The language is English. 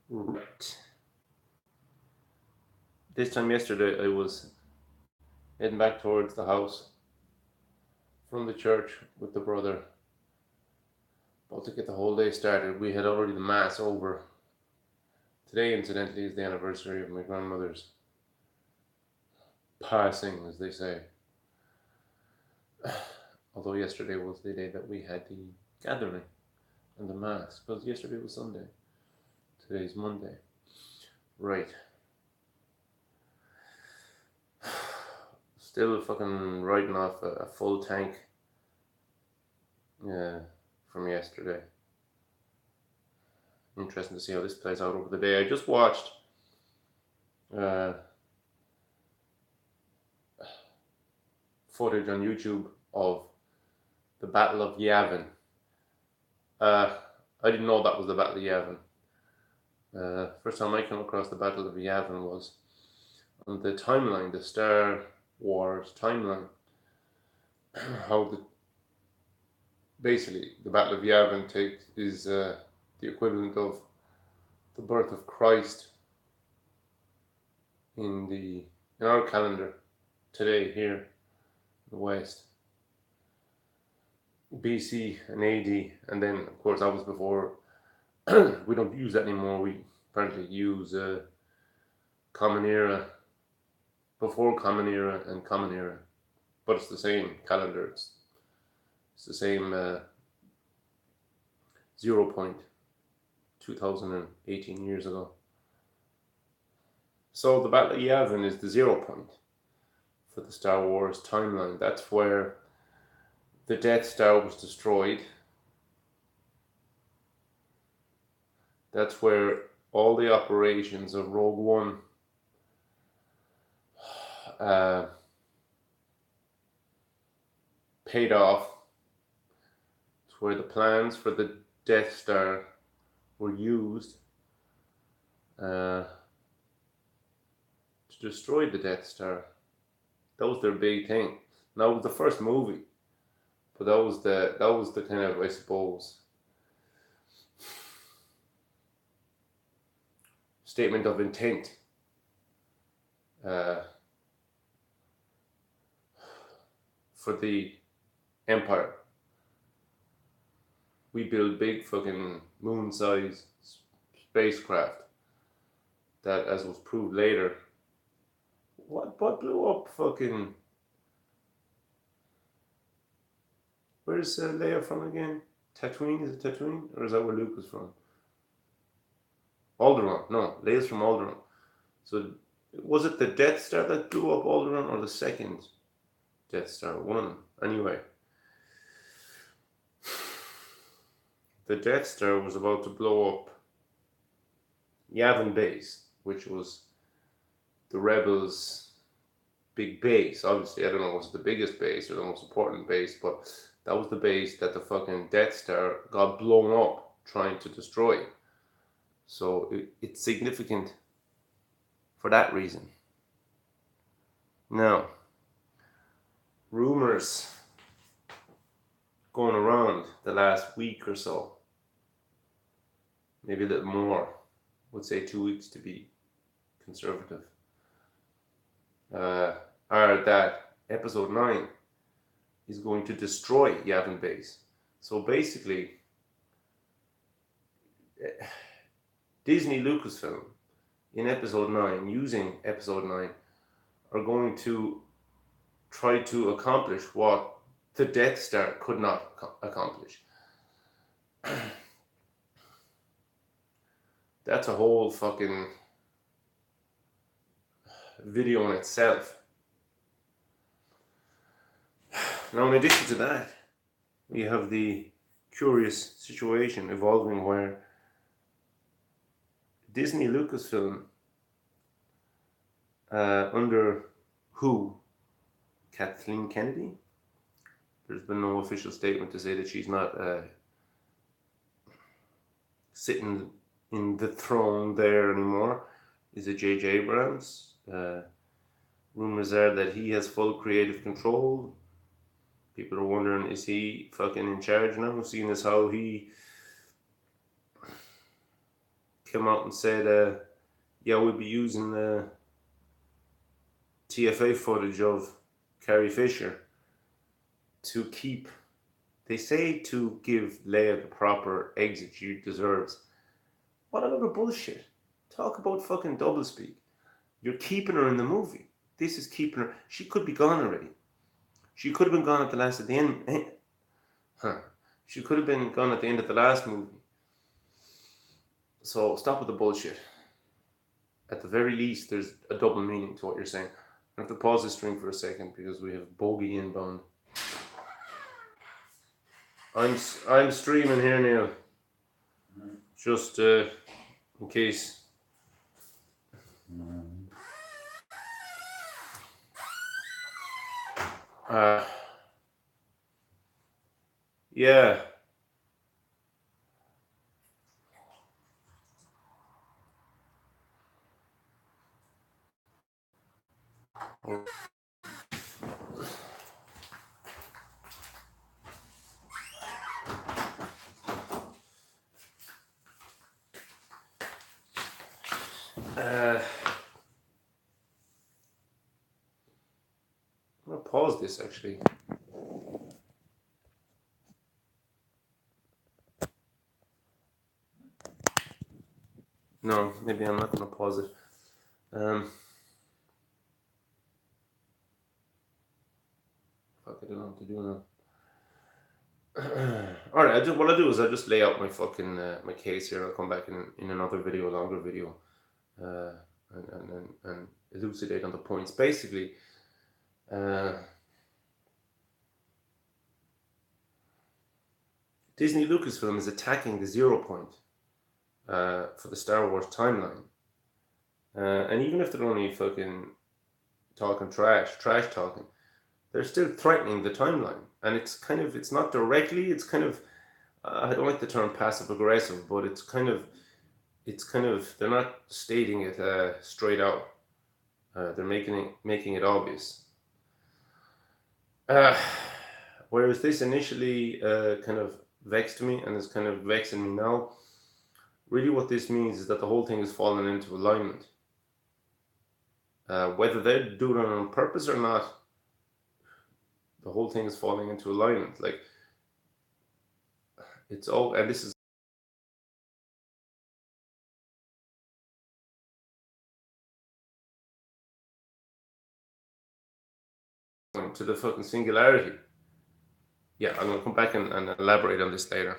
Right. This time yesterday, I was heading back towards the house from the church with the brother, about to get the whole day started. We had already the mass over. Today, incidentally, is the anniversary of my grandmother's passing, as they say. Although yesterday was the day that we had the gathering and the mass, because yesterday was Sunday. Today's Monday. Right. Still fucking riding off a full tank from yesterday. Interesting to see how this plays out over the day. I just watched footage on YouTube of the Battle of Yavin. I didn't know that was the Battle of Yavin. First time I came across the Battle of Yavin was on the timeline, the Star Wars timeline. How basically the Battle of Yavin is the equivalent of the birth of Christ in our calendar today here in the West. BC and AD, and then of course that was before. We don't use that anymore. We apparently use Common Era, before Common Era and Common Era, but it's the same calendar. It's the same 0 point 2018 years ago. So the Battle of Yavin is the 0 point for the Star Wars timeline. That's where the Death Star was destroyed. That's where all the operations of Rogue One paid off. It's where the plans for the Death Star were used to destroy the Death Star. That was their big thing. Now it was the first movie, but that was the kind of, I suppose, statement of intent for the Empire. We build big fucking moon-sized spacecraft that, as was proved later, what blew up fucking. Where's Leia from again? Tatooine? Is it Tatooine? Or is that where Luke is from? Alderaan. No, Leia's from Alderaan. So, was it the Death Star that blew up Alderaan, or the second Death Star? One of them. Anyway. The Death Star was about to blow up Yavin Base, which was the rebels' big base. Obviously, I don't know if it was the biggest base or the most important base, but that was the base that the fucking Death Star got blown up trying to destroy. So it's significant for that reason. Now, rumors going around the last week or so, maybe a little more, would say 2 weeks to be conservative, are that episode 9 is going to destroy Yavin Base. So basically, Disney Lucasfilm in episode 9, using episode 9, are going to try to accomplish what the Death Star could not accomplish. That's a whole fucking video in itself. Now, in addition to that, we have the curious situation evolving where Disney Lucasfilm, under who? Kathleen Kennedy? There's been no official statement to say that she's not sitting in the throne there anymore. Is it J.J. Abrams? Rumors are that he has full creative control. People are wondering, is he fucking in charge now, seeing as how he came out and said, yeah, we'll be using TFA footage of Carrie Fisher to keep, they say, to give Leia the proper exit she deserves. What a load of bullshit. Talk about fucking doublespeak. You're keeping her in the movie. This is keeping her. She could be gone already. She could have been gone at the end. She could have been gone at the end of the last movie. So stop with the bullshit. At the very least, there's a double meaning to what you're saying. I have to pause the stream for a second because we have bogey inbound. I'm streaming here, Neil. Just in case. Yeah. I'm gonna pause this actually. No, maybe I'm not gonna pause it. Fuck, I don't know what to do now. All right, what I do is I just lay out my fucking my case here. I'll come back in another video, a longer video, and elucidate on the points. Basically, Disney Lucasfilm is attacking the 0 point for the Star Wars timeline, and even if they're only fucking talking trash talking, they're still threatening the timeline. And it's not directly, it's kind of, I don't like the term passive aggressive, but it's kind of, they're not stating it straight out. They're making it obvious. Whereas this initially kind of vexed me and is kind of vexing me now. Really what this means is that the whole thing is falling into alignment. Whether they're doing it on purpose or not, the whole thing is falling into alignment. Like, it's all, and this is to the fucking singularity. Yeah, I'm gonna come back and elaborate on this later.